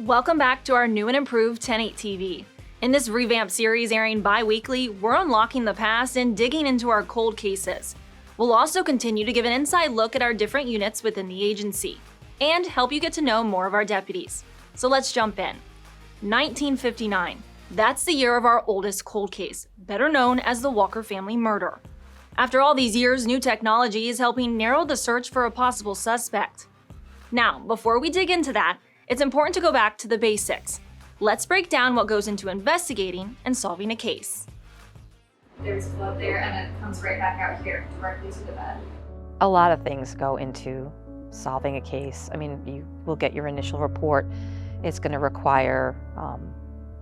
Welcome back to our new and improved 10/8 TV. In this revamped series airing bi-weekly, we're unlocking the past and digging into our cold cases. We'll also continue to give an inside look at our different units within the agency, and help you get to know more of our deputies. So let's jump in. 1959. That's the year of our oldest cold case, better known as the Walker family murder. After all these years, new technology is helping narrow the search for a possible suspect. Now, before we dig into that, it's important to go back to the basics. Let's break down what goes into investigating and solving a case. There's a float there and it comes right back out here, directly to the bed. A lot of things go into solving a case. I mean, you will get your initial report. It's going to require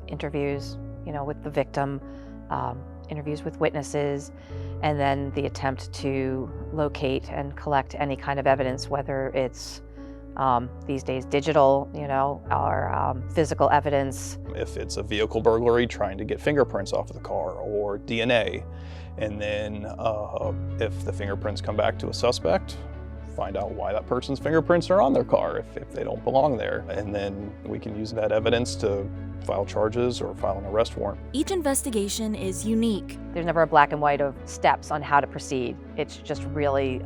interviews, with the victim, interviews with witnesses, and then the attempt to locate and collect any kind of evidence, whether it's these days digital, or physical evidence. If it's a vehicle burglary, trying to get fingerprints off of the car or DNA. And then if the fingerprints come back to a suspect, find out why that person's fingerprints are on their car if they don't belong there. And then we can use that evidence to file charges or file an arrest warrant. Each investigation is unique. There's never a black and white of steps on how to proceed. It's just really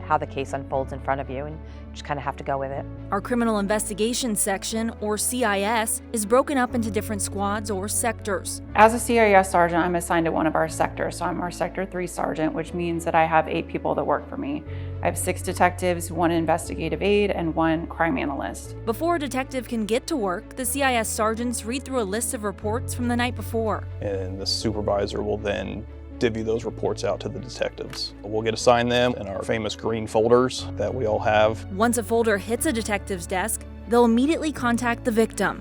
how the case unfolds in front of you, and you just kind of have to go with it. Our Criminal Investigation Section, or CIS, is broken up into different squads or sectors. As a CIS sergeant, I'm assigned to one of our sectors, so I'm our Sector 3 sergeant, which means that I have 8 people that work for me. I have 6 detectives, 1 investigative aide, and 1 crime analyst. Before a detective can get to work, the CIS sergeants read through a list of reports from the night before. And the supervisor will then divvy those reports out to the detectives. We'll get assigned them in our famous green folders that we all have. Once a folder hits a detective's desk, they'll immediately contact the victim.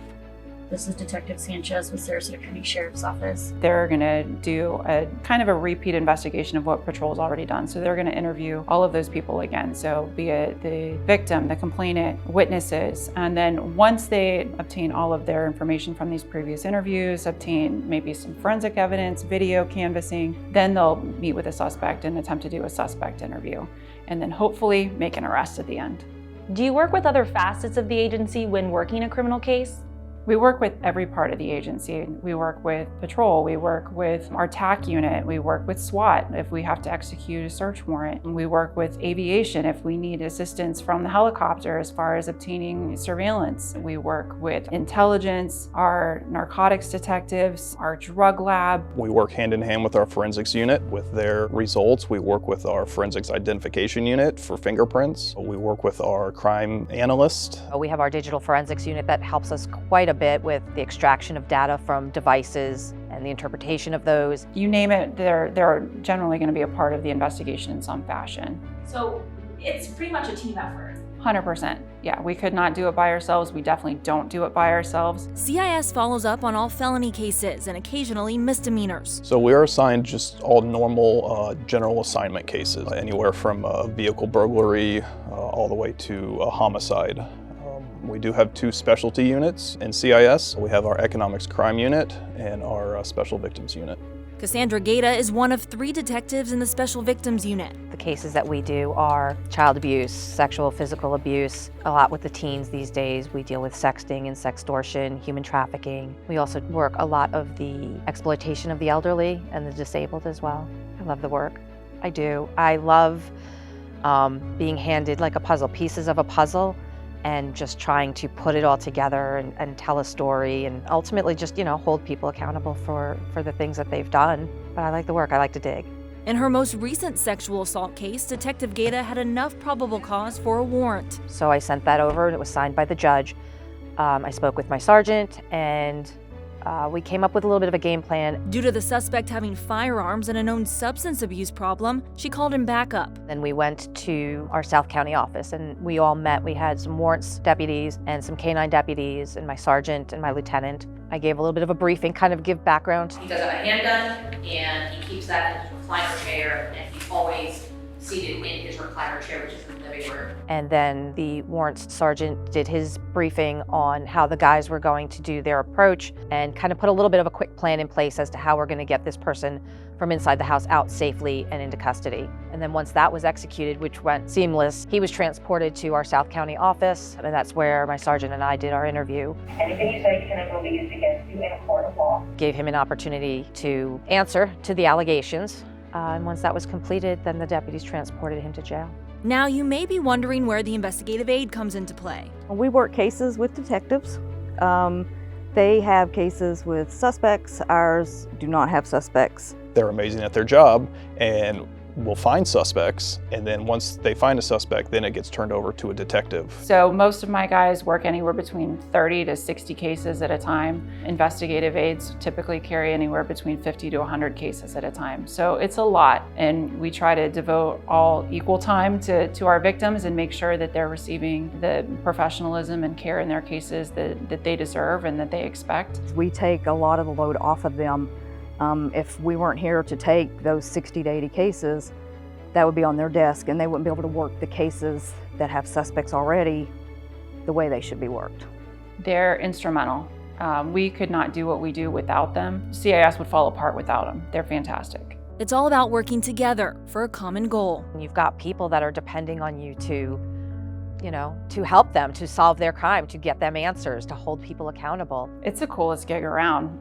This is Detective Sanchez with Sarasota County Sheriff's Office. They're going to do a kind of a repeat investigation of what patrol's already done. So they're going to interview all of those people again. So be it the victim, the complainant, witnesses. And then once they obtain all of their information from these previous interviews, obtain maybe some forensic evidence, video canvassing, then they'll meet with a suspect and attempt to do a suspect interview. And then hopefully make an arrest at the end. Do you work with other facets of the agency when working a criminal case? We work with every part of the agency. We work with patrol, we work with our TAC unit, we work with SWAT if we have to execute a search warrant. We work with aviation if we need assistance from the helicopter as far as obtaining surveillance. We work with intelligence, our narcotics detectives, our drug lab. We work hand in hand with our forensics unit with their results. We work with our forensics identification unit for fingerprints. We work with our crime analyst. We have our digital forensics unit that helps us quite a bit with the extraction of data from devices and the interpretation of those. You name it, they're generally going to be a part of the investigation in some fashion. So it's pretty much a team effort. 100%. Yeah, we could not do it by ourselves. We definitely don't do it by ourselves. CIS follows up on all felony cases and occasionally misdemeanors. So we are assigned just all normal general assignment cases, anywhere from a vehicle burglary all the way to a homicide. We do have 2 specialty units in CIS. We have our economics crime unit and our special victims unit. Cassandra Gaeta is one of 3 detectives in the Special Victims Unit. The cases that we do are child abuse, sexual, physical abuse. A lot with the teens these days. We deal with sexting and sextortion, human trafficking. We also work a lot of the exploitation of the elderly and the disabled as well. I love the work. I do. I love being handed like a puzzle, pieces of a puzzle, and just trying to put it all together and tell a story and ultimately just, hold people accountable for the things that they've done. But I like the work, I like to dig. In her most recent sexual assault case, Detective Gaeta had enough probable cause for a warrant. So I sent that over and it was signed by the judge. I spoke with my sergeant and we came up with a little bit of a game plan. Due to the suspect having firearms and a known substance abuse problem, she called him back up. Then we went to our South County office and we all met. We had some warrants deputies and some K-9 deputies and my sergeant and my lieutenant. I gave a little bit of a briefing, kind of give background. He does have a handgun and he keeps that in his recliner chair and he always seated in his recliner chair, which is in the living room. And then the warrant sergeant did his briefing on how the guys were going to do their approach and kind of put a little bit of a quick plan in place as to how we're going to get this person from inside the house out safely and into custody. And then once that was executed, which went seamless, he was transported to our South County office, and that's where my sergeant and I did our interview. Anything you say can be used against you in a court of law. Gave him an opportunity to answer to the allegations. And once that was completed, then the deputies transported him to jail. Now, you may be wondering where the investigative aide comes into play. We work cases with detectives. They have cases with suspects. Ours do not have suspects. They're amazing at their job and will find suspects, and then once they find a suspect, then it gets turned over to a detective. So most of my guys work anywhere between 30 to 60 cases at a time. Investigative aides typically carry anywhere between 50 to 100 cases at a time. So it's a lot, and we try to devote all equal time to our victims and make sure that they're receiving the professionalism and care in their cases that they deserve and that they expect. We take a lot of the load off of them. If we weren't here to take those 60 to 80 cases, that would be on their desk, and they wouldn't be able to work the cases that have suspects already the way they should be worked. They're instrumental. We could not do what we do without them. CIS would fall apart without them. They're fantastic. It's all about working together for a common goal. You've got people that are depending on you to help them, to solve their crime, to get them answers, to hold people accountable. It's the coolest gig around.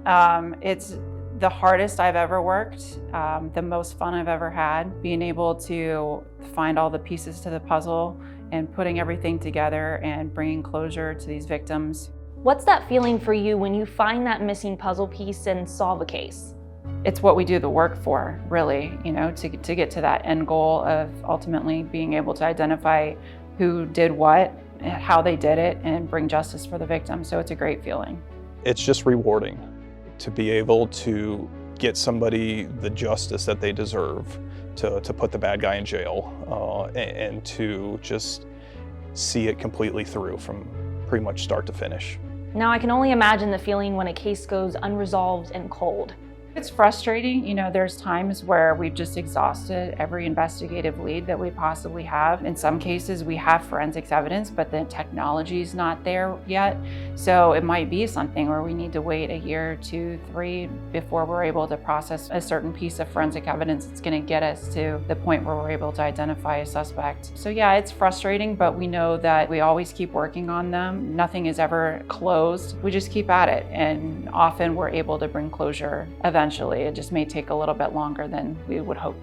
It's the hardest I've ever worked, the most fun I've ever had, being able to find all the pieces to the puzzle and putting everything together and bringing closure to these victims. What's that feeling for you when you find that missing puzzle piece and solve a case? It's what we do the work for, really, to get to that end goal of ultimately being able to identify who did what, how they did it, and bring justice for the victim. So it's a great feeling. It's just rewarding to be able to get somebody the justice that they deserve, to put the bad guy in jail, and to just see it completely through from pretty much start to finish. Now, I can only imagine the feeling when a case goes unresolved and cold. It's frustrating. There's times where we've just exhausted every investigative lead that we possibly have. In some cases, we have forensics evidence, but the technology's not there yet. So it might be something where we need to wait a year, 2, 3, before we're able to process a certain piece of forensic evidence that's going to get us to the point where we're able to identify a suspect. So yeah, it's frustrating, but we know that we always keep working on them. Nothing is ever closed. We just keep at it, and often we're able to bring closure eventually. It just may take a little bit longer than we would hope.